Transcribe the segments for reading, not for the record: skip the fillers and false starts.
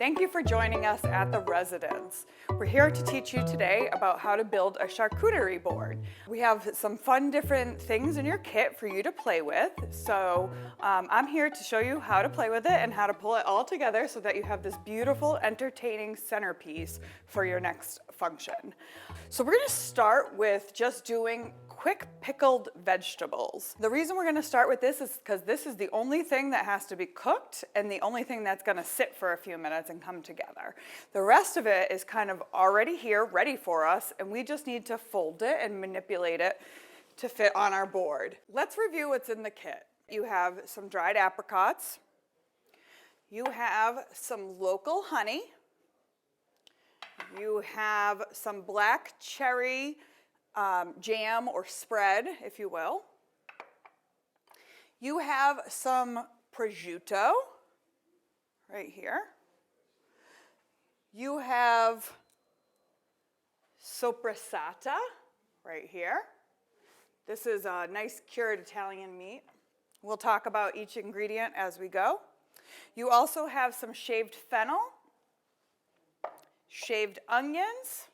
Thank you for joining us at the Residence. We're here to teach you today about how to build a charcuterie board. We have some fun different things in your kit for you to play with. So I'm here to show you how to play with it and how to pull it all together so that you have this beautiful, entertaining centerpiece for your next function. So we're gonna start with just doing quick pickled vegetables. The reason we're gonna start with this is because this is the only thing that has to be cooked and the only thing that's gonna sit for a few minutes and come together. The rest of it is kind of already here, ready for us, and we just need to fold it and manipulate it to fit on our board. Let's review what's in the kit. You have some dried apricots. You have some local honey. You have some black cherry jam or spread, if you will. You have some prosciutto right here. You have soppressata right here. This is a nice cured Italian meat. We'll talk about each ingredient as we go. You also have some shaved fennel, shaved onions,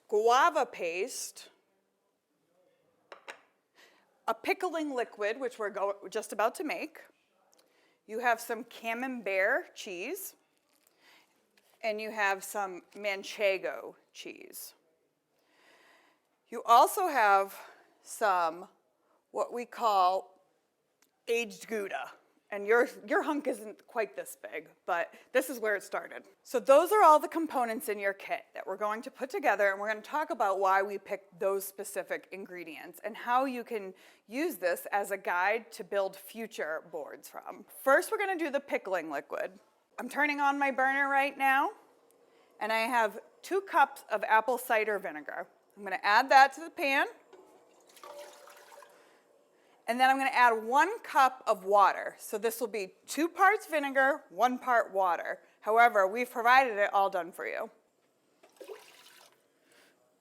guava paste, a pickling liquid, which we're just about to make. You have some camembert cheese, and you have some Manchego cheese. You also have some what we call aged Gouda. And your hunk isn't quite this big, but this is where it started. So those are all the components in your kit that we're going to put together, and we're going to talk about why we picked those specific ingredients and how you can use this as a guide to build future boards from. First, we're going to do the pickling liquid. I'm turning on my burner right now, and I have 2 cups of apple cider vinegar. I'm going to add that to the pan. And then I'm going to add 1 cup of water. So this will be 2 parts vinegar, 1 part water. However, we've provided it all done for you.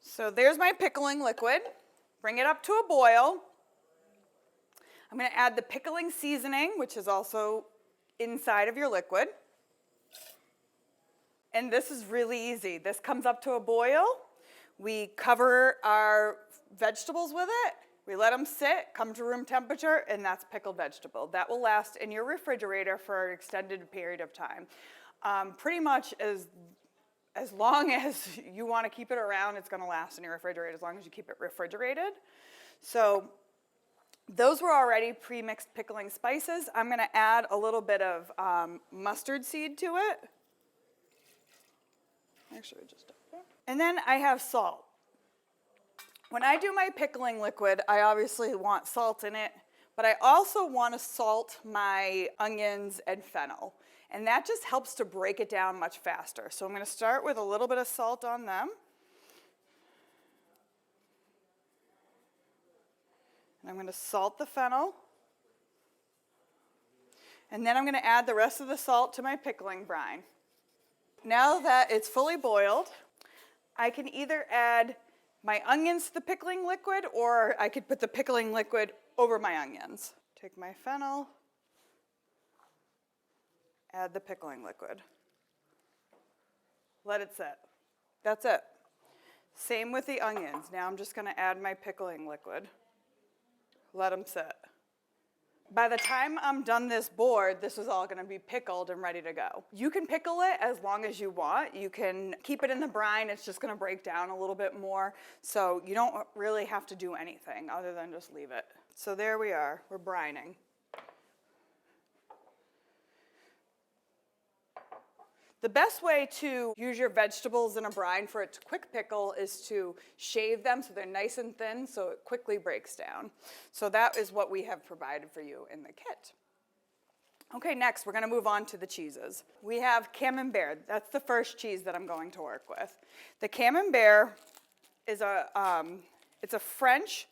So there's my pickling liquid. Bring it up to a boil. I'm going to add the pickling seasoning, which is also inside of your liquid. And this is really easy. This comes up to a boil. We cover our vegetables with it. We let them sit, come to room temperature, and that's pickled vegetable. That will last in your refrigerator for an extended period of time. Pretty much as long as you want to keep it around, it's going to last in your refrigerator as long as you keep it refrigerated. So those were already pre-mixed pickling spices. I'm going to add a little bit of mustard seed to it. Actually, just up there. And then I have salt. When I do my pickling liquid, I obviously want salt in it, but I also want to salt my onions and fennel. And that just helps to break it down much faster. So I'm going to start with a little bit of salt on them. And I'm going to salt the fennel. And then I'm going to add the rest of the salt to my pickling brine. Now that it's fully boiled, I can either add my onions to the pickling liquid, or I could put the pickling liquid over my onions. Take my fennel, add the pickling liquid. Let it sit. That's it. Same with the onions. Now I'm just going to add my pickling liquid. Let them sit. By the time I'm done this board, this is all going to be pickled and ready to go. You can pickle it as long as you want. You can keep it in the brine. It's just going to break down a little bit more. So you don't really have to do anything other than just leave it. So there we are. We're brining. The best way to use your vegetables in a brine for it to quick pickle is to shave them so they're nice and thin so it quickly breaks down. So that is what we have provided for you in the kit. Okay, next we're going to move on to the cheeses. We have camembert. That's the first cheese that I'm going to work with. The camembert is it's a French,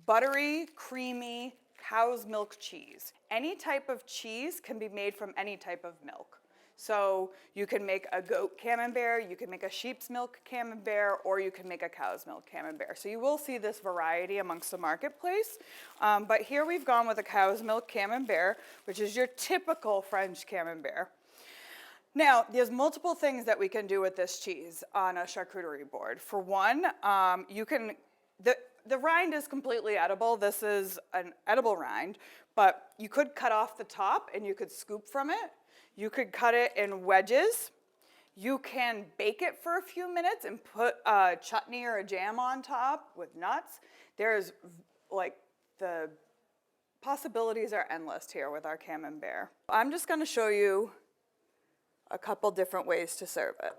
buttery, creamy cow's milk cheese. Any type of cheese can be made from any type of milk. So you can make a goat camembert, you can make a sheep's milk camembert, or you can make a cow's milk camembert. So you will see this variety amongst the marketplace. But here we've gone with a cow's milk camembert, which is your typical French camembert. Now, there's multiple things that we can do with this cheese on a charcuterie board. For one, the rind is completely edible. This is an edible rind, but you could cut off the top and you could scoop from it. You could cut it in wedges. You can bake it for a few minutes and put a chutney or a jam on top with nuts. There's like the possibilities are endless here with our camembert. I'm just going to show you a couple different ways to serve it.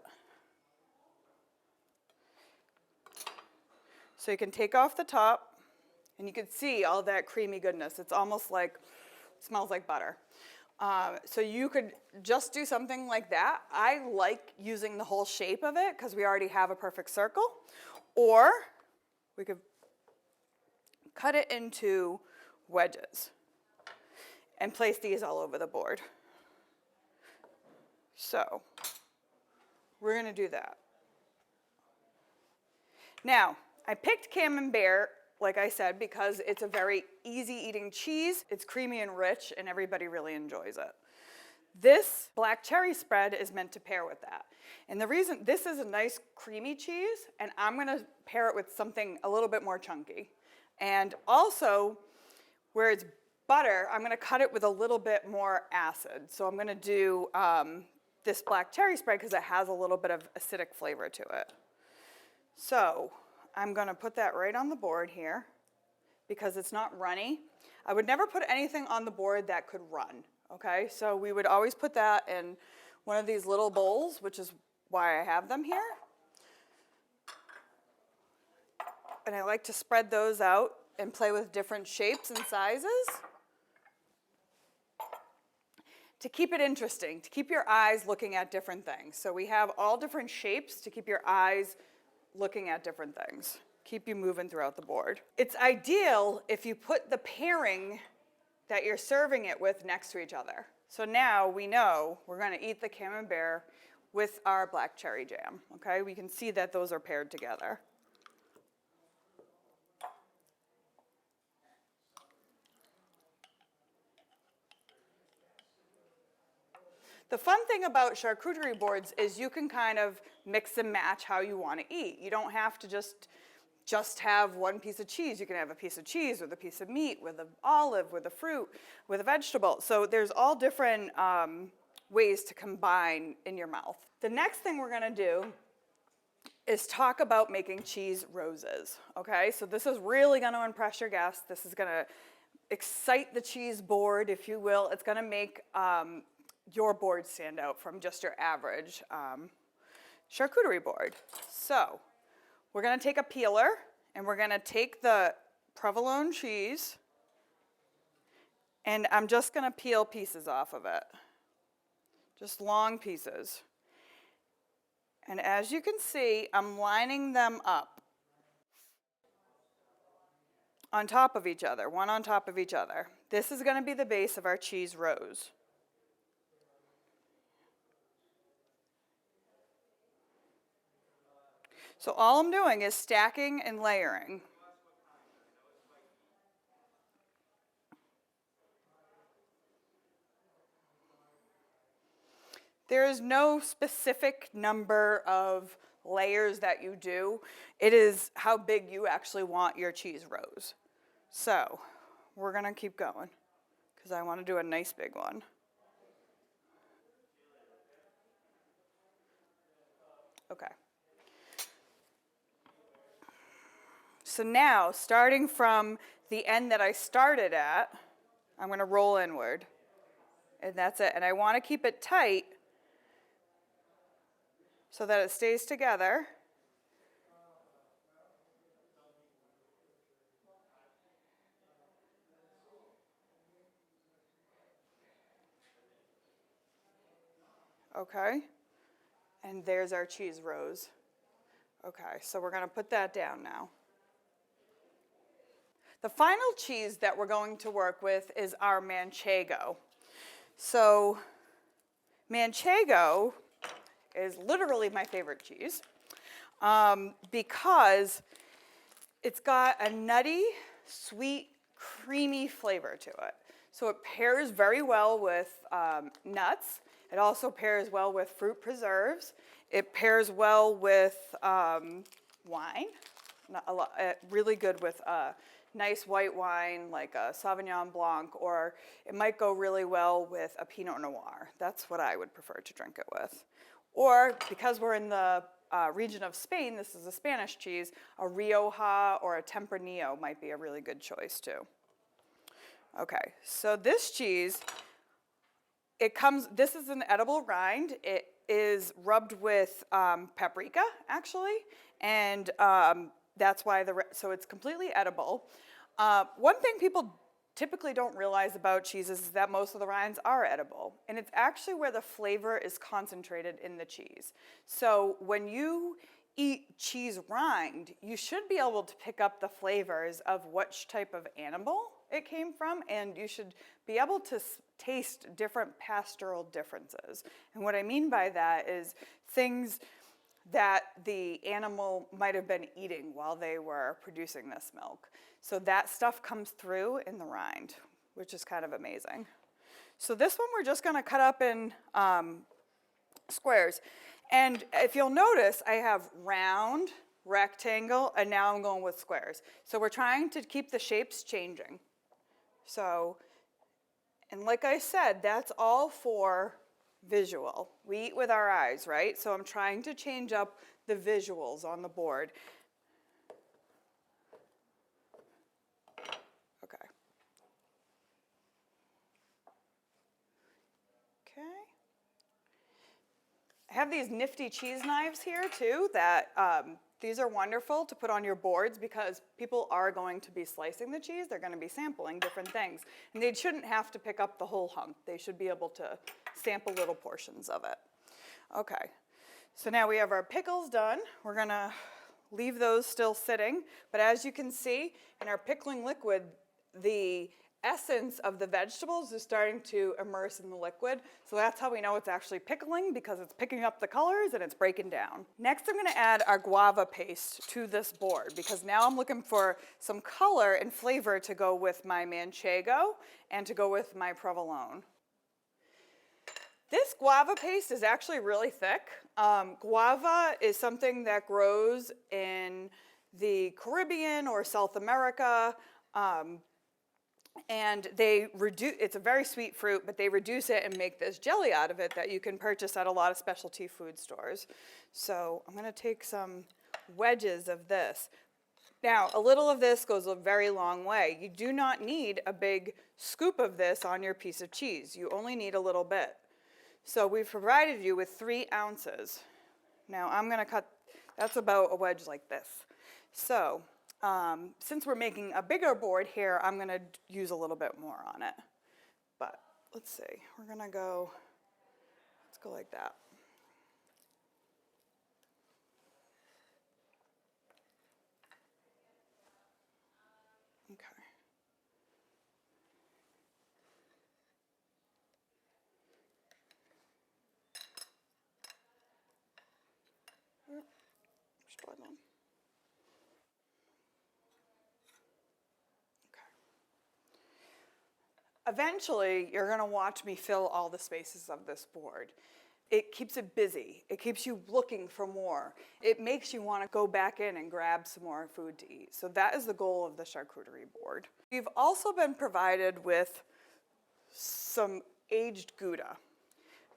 So you can take off the top, and you can see all that creamy goodness. It's almost like, smells like butter. So you could just do something like that. I like using the whole shape of it because we already have a perfect circle. Or we could cut it into wedges and place these all over the board. So we're going to do that. Now, I picked camembert, like I said, because it's a very easy eating cheese. It's creamy and rich, and everybody really enjoys it. This black cherry spread is meant to pair with that. And the reason, this is a nice creamy cheese, and I'm going to pair it with something a little bit more chunky. And also, where it's butter, I'm going to cut it with a little bit more acid. So I'm going to do this black cherry spread because it has a little bit of acidic flavor to it. So I'm going to put that right on the board here because it's not runny. I would never put anything on the board that could run, okay? So we would always put that in one of these little bowls, which is why I have them here. And I like to spread those out and play with different shapes and sizes to keep it interesting, to keep your eyes looking at different things. So we have all different shapes to keep your eyes looking at different things. Keep you moving throughout the board. It's ideal if you put the pairing that you're serving it with next to each other. So now we know we're going to eat the camembert with our black cherry jam, okay? We can see that those are paired together. The fun thing about charcuterie boards is you can kind of mix and match how you want to eat. You don't have to just have one piece of cheese. You can have a piece of cheese with a piece of meat, with an olive, with a fruit, with a vegetable. So there's all different ways to combine in your mouth. The next thing we're going to do is talk about making cheese roses, okay? So this is really going to impress your guests. This is going to excite the cheese board, if you will. It's going to make your board stand out from just your average charcuterie board. So we're going to take a peeler and we're going to take the provolone cheese and I'm just going to peel pieces off of it, just long pieces. And as you can see, I'm lining them up on top of each other, one on top of each other. This is going to be the base of our cheese rose. So all I'm doing is stacking and layering. There is no specific number of layers that you do. It is how big you actually want your cheese rose. So we're going to keep going because I want to do a nice big one. Okay. So now, starting from the end that I started at, I'm going to roll inward. And that's it. And I want to keep it tight so that it stays together. Okay. And there's our cheese rose. Okay, so we're going to put that down now. The final cheese that we're going to work with is our Manchego. So Manchego is literally my favorite cheese because it's got a nutty, sweet, creamy flavor to it. So it pairs very well with nuts. It also pairs well with fruit preserves. It pairs well with wine. Really good with nice white wine like a Sauvignon Blanc, or it might go really well with a Pinot Noir. That's what I would prefer to drink it with. Or, because we're in the region of Spain, this is a Spanish cheese, a Rioja or a Tempranillo might be a really good choice too. Okay, so this cheese, this is an edible rind. It is rubbed with paprika, actually, and that's why so it's completely edible. One thing people typically don't realize about cheeses is that most of the rinds are edible, and it's actually where the flavor is concentrated in the cheese. So when you eat cheese rind, you should be able to pick up the flavors of which type of animal it came from, and you should be able to taste different pastoral differences. And what I mean by that is things that the animal might have been eating while they were producing this milk. So that stuff comes through in the rind, which is kind of amazing. So this one we're just going to cut up in squares. And if you'll notice, I have round, rectangle, and now I'm going with squares. So we're trying to keep the shapes changing. So, and like I said, that's all for visual. We eat with our eyes, right? So I'm trying to change up the visuals on the board. Okay. Okay. I have these nifty cheese knives here too that these are wonderful to put on your boards because people are going to be slicing the cheese. They're going to be sampling different things. And they shouldn't have to pick up the whole hunk. They should be able to sample little portions of it. Okay, so now we have our pickles done. We're going to leave those still sitting. But as you can see, in our pickling liquid, the essence of the vegetables is starting to immerse in the liquid. So that's how we know it's actually pickling, because it's picking up the colors and it's breaking down. Next, I'm going to add our guava paste to this board, because now I'm looking for some color and flavor to go with my Manchego and to go with my provolone. This guava paste is actually really thick. Guava is something that grows in the Caribbean or South America. And it's a very sweet fruit, but they reduce it and make this jelly out of it that you can purchase at a lot of specialty food stores. So I'm going to take some wedges of this. Now, a little of this goes a very long way. You do not need a big scoop of this on your piece of cheese. You only need a little bit. So we've provided you with 3 ounces. Now I'm going to cut, that's about a wedge like this. So since we're making a bigger board here, I'm going to use a little bit more on it. But let's see, let's go like that. Okay. Struggling. Eventually, you're going to watch me fill all the spaces of this board. It keeps it busy. It keeps you looking for more. It makes you want to go back in and grab some more food to eat. So that is the goal of the charcuterie board. We've also been provided with some aged Gouda.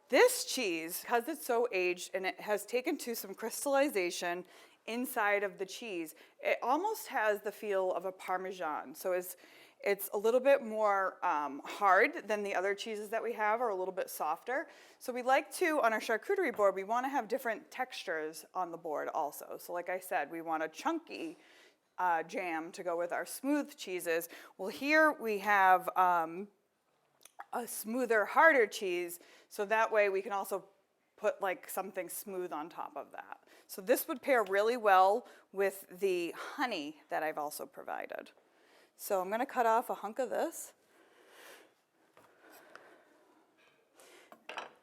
This cheese, because it's so aged and it has taken to some crystallization inside of the cheese, it almost has the feel of a Parmesan. So it's a little bit more hard than the other cheeses that we have, or a little bit softer. So we like to, on our charcuterie board, we want to have different textures on the board also. So like I said, we want a chunky jam to go with our smooth cheeses. Well, here we have a smoother, harder cheese, so that way we can also put like something smooth on top of that. So this would pair really well with the honey that I've also provided. So I'm going to cut off a hunk of this.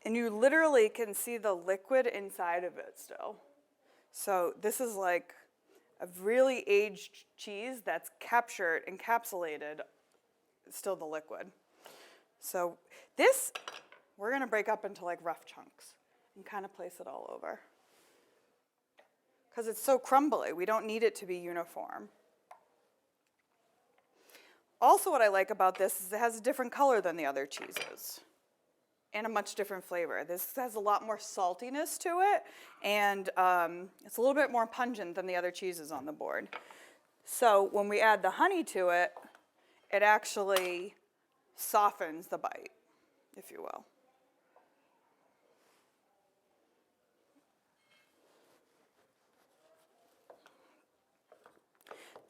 And you literally can see the liquid inside of it still. So this is like a really aged cheese that's encapsulated, still the liquid. So this we're gonna break up into like rough chunks and kind of place it all over. Because it's so crumbly, we don't need it to be uniform. Also, what I like about this is it has a different color than the other cheeses and a much different flavor. This has a lot more saltiness to it, and it's a little bit more pungent than the other cheeses on the board. So when we add the honey to it, it actually softens the bite, if you will.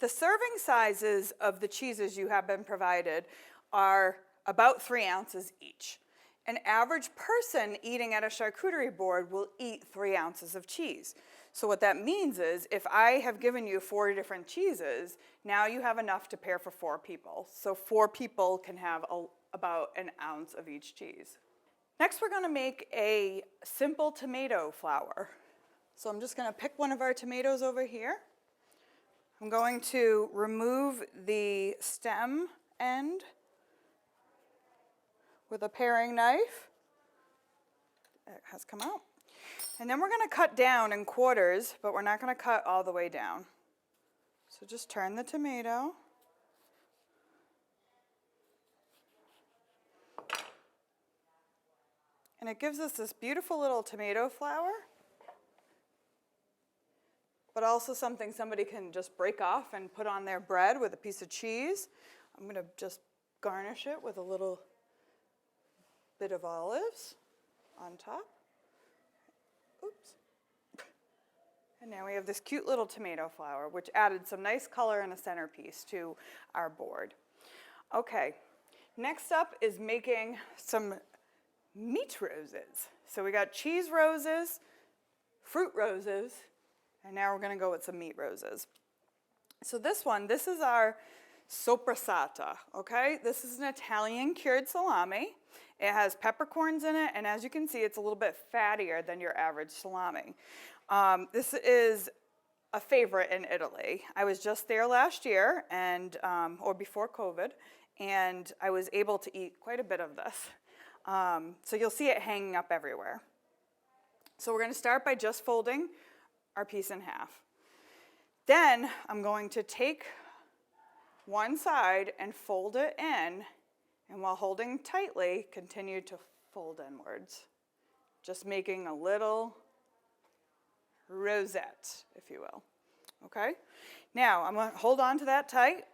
The serving sizes of the cheeses you have been provided are about 3 ounces each. An average person eating at a charcuterie board will eat 3 ounces of cheese. So what that means is if I have given you 4 different cheeses, now you have enough to pair for 4 people. So 4 people can have about an ounce of each cheese. Next, we're going to make a simple tomato flour. So I'm just going to pick one of our tomatoes over here. I'm going to remove the stem end with a paring knife. It has come out. And then we're going to cut down in quarters, but we're not going to cut all the way down. So just turn the tomato. And it gives us this beautiful little tomato flour, but also something somebody can just break off and put on their bread with a piece of cheese. I'm going to just garnish it with a little bit of olives on top. Oops. And now we have this cute little tomato flour, which added some nice color and a centerpiece to our board. Okay, next up is making some meat roses. So we got cheese roses, fruit roses, and now we're going to go with some meat roses. So this is our soppressata, okay? This is an Italian cured salami. It has peppercorns in it, and as you can see, it's a little bit fattier than your average salami. This is a favorite in Italy. I was just there last year, and or before COVID, and I was able to eat quite a bit of this. So you'll see it hanging up everywhere. So we're going to start by just folding our piece in half. Then I'm going to take one side and fold it in, and while holding tightly, continue to fold inwards, just making a little rosette, if you will. Okay? Now, I'm going to hold on to that tight,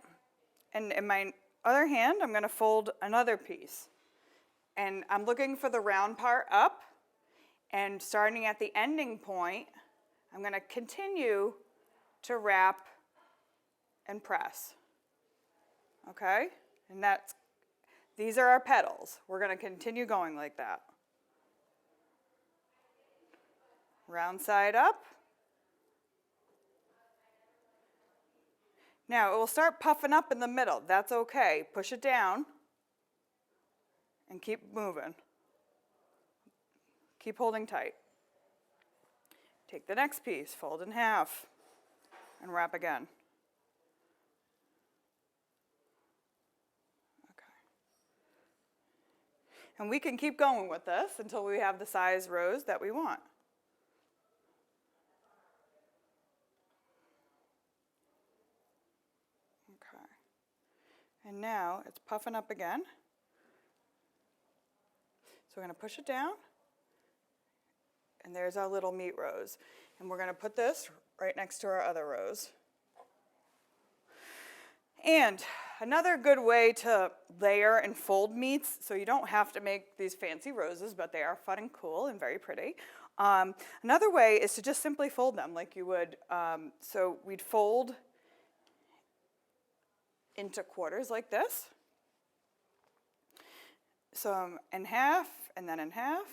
and in my other hand, I'm going to fold another piece. And I'm looking for the round part up, and starting at the ending point, I'm going to continue to wrap and press. Okay? And these are our petals. We're going to continue going like that. Round side up. Now, it will start puffing up in the middle. That's okay. Push it down and keep moving. Keep holding tight. Take the next piece, fold in half, and wrap again. Okay. And we can keep going with this until we have the size rose that we want. Okay. And now it's puffing up again. So we're going to push it down. And there's our little meat rose. And we're going to put this right next to our other rose. And another good way to layer and fold meats, so you don't have to make these fancy roses, but they are fun and cool and very pretty. Another way is to just simply fold them like you would. So we'd fold into quarters like this. So in half, and then in half.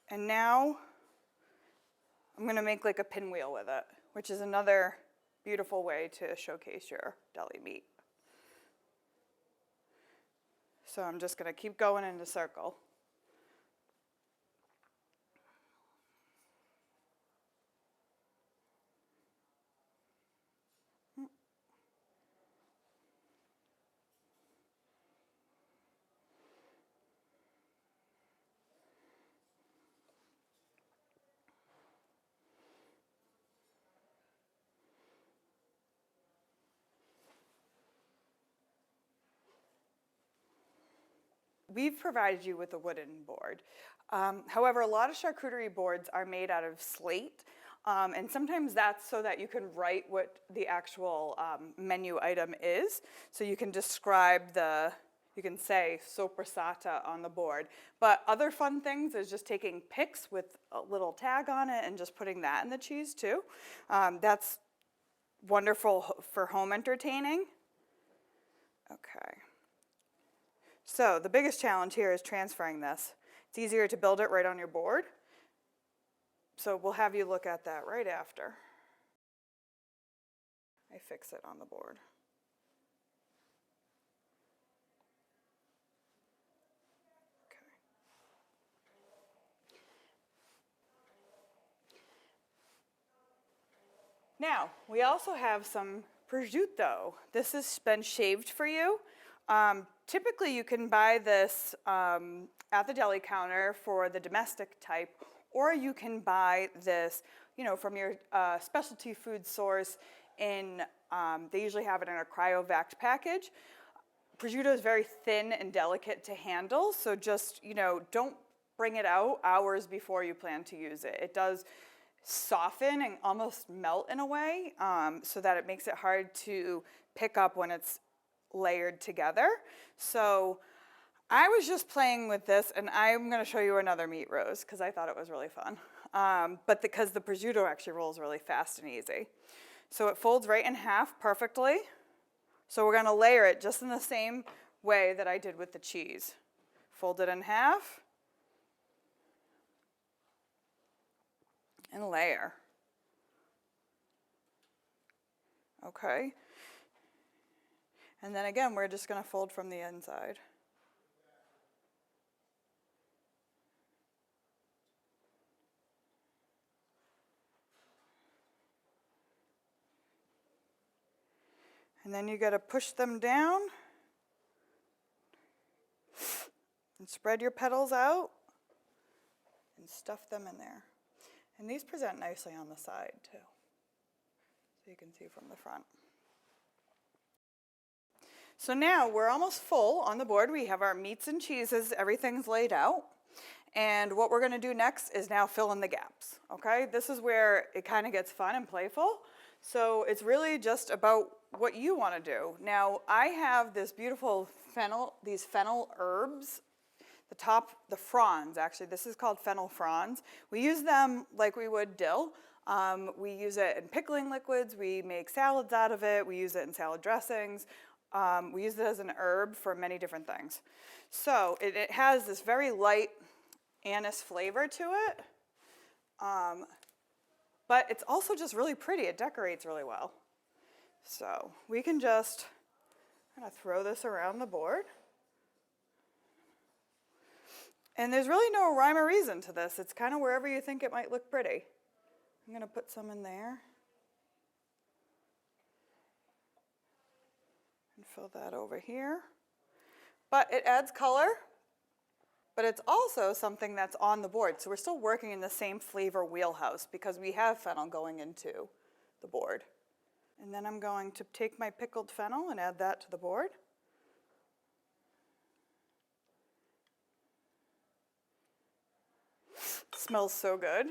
And now I'm going to make like a pinwheel with it, which is another beautiful way to showcase your deli meat. So I'm just going to keep going in a circle. we've provided you with a wooden board. However, a lot of charcuterie boards are made out of slate, and sometimes that's so that you can write what the actual menu item is. So you can describe you can say soppressata on the board. But other fun things is just taking picks with a little tag on it and just putting that in the cheese too. That's wonderful for home entertaining. Okay. So the biggest challenge here is transferring this. It's easier to build it right on your board. So we'll have you look at that right after I fix it on the board. Okay. Now, we also have some prosciutto. This has been shaved for you. Typically, you can buy this at the deli counter for the domestic type, or you can buy this, from your specialty food source in, they usually have it in a cryovac package. Prosciutto is very thin and delicate to handle, so just, don't bring it out hours before you plan to use it. It does soften and almost melt in a way, so that it makes it hard to pick up when it's layered together. So I was just playing with this, and I'm going to show you another meat roast because I thought it was really fun. But because the prosciutto actually rolls really fast and easy. So it folds right in half perfectly. So we're going to layer it just in the same way that I did with the cheese. Fold it in half and layer. Okay. And then again, we're just going to fold from the inside. And then you got to push them down and spread your petals out and stuff them in there. And these present nicely on the side too, so you can see from the front. So now we're almost full on the board. We have our meats and cheeses, everything's laid out. And what we're going to do next is now fill in the gaps, okay? This is where it kind of gets fun and playful. So it's really just about what you want to do. Now, I have this beautiful fennel, these fennel herbs, the fronds, actually. This is called fennel fronds. We use them like we would dill. We use it in pickling liquids. We make salads out of it. We use it in salad dressings. We use it as an herb for many different things. So it has this very light anise flavor to it, but it's also just really pretty. It decorates really well. So we can just kind of throw this around the board. And there's really no rhyme or reason to this. It's kind of wherever you think it might look pretty. I'm going to put some in there. And fill that over here. But it adds color, but it's also something that's on the board. So we're still working in the same flavor wheelhouse because we have fennel going into the board. And then I'm going to take my pickled fennel and add that to the board. It smells so good.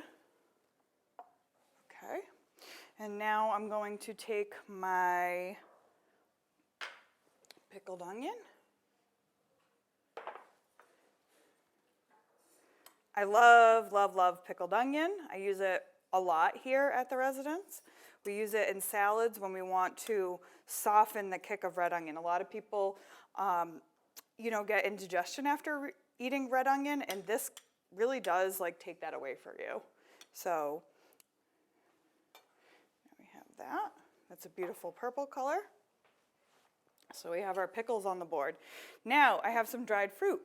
Okay. And now I'm going to take my pickled onion. I love, love, love pickled onion. I use it a lot here at the residence. We use it in salads when we want to soften the kick of red onion. A lot of people, get indigestion after eating red onion, and this really does take that away for you. So we have that. That's a beautiful purple color. So we have our pickles on the board. Now I have some dried fruit.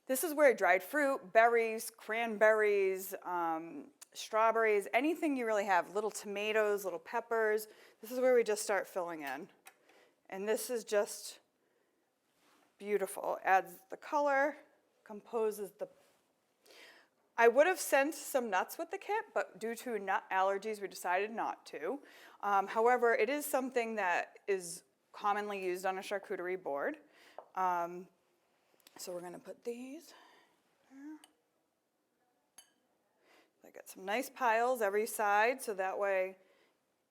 This is where dried fruit, berries, cranberries, strawberries, anything you really have, little tomatoes, little peppers, this is where we just start filling in. And this is just beautiful. Adds the color, composes the... I would have sent some nuts with the kit, but due to nut allergies, we decided not to. However, it is something that is commonly used on a charcuterie board. So we're going to put these there. I got some nice piles every side, so that way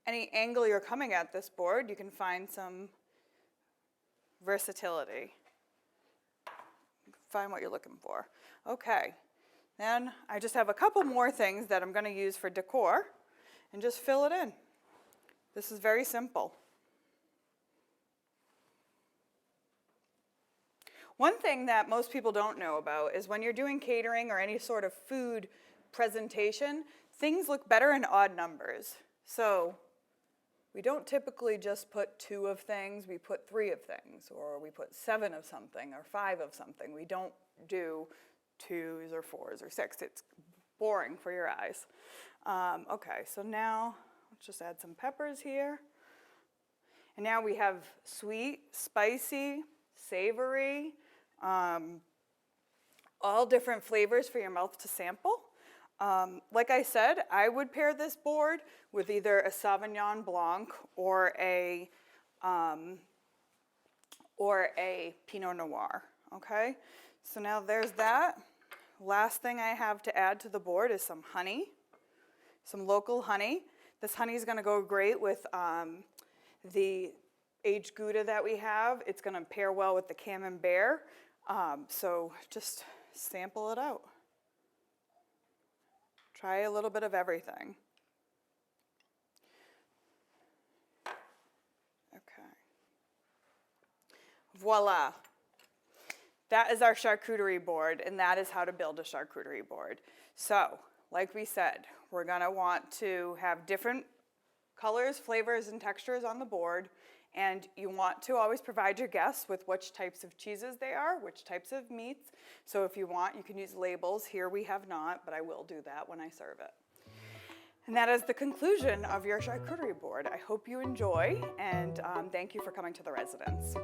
any angle you're coming at this board, you can find some versatility. Find what you're looking for. Okay, then I just have a couple more things that I'm going to use for decor and just fill it in. This is very simple. One thing that most people don't know about is when you're doing catering or any sort of food presentation, things look better in odd numbers. So we don't typically just put 2 of things, we put 3 of things, or we put 7 of something, or 5 of something. We don't do 2s or 4s or 6. It's boring for your eyes. Okay, so now let's just add some peppers here. And now we have sweet, spicy, savory, all different flavors for your mouth to sample. Like I said, I would pair this board with either a Sauvignon Blanc or a Pinot Noir, okay? So now there's that. Last thing I have to add to the board is some honey, some local honey. This honey is gonna go great with the aged Gouda that we have. It's gonna pair well with the Camembert. So just sample it out. Try a little bit of everything. Okay. Voila. That is our charcuterie board, and that is how to build a charcuterie board. So, like we said, we're gonna want to have different colors, flavors, and textures on the board, and you want to always provide your guests with which types of cheeses they are, which types of meats. So if you want, you can use labels. Here we have not, but I will do that when I serve it. And that is the conclusion of your charcuterie board. I hope you enjoy, and thank you for coming to the residence.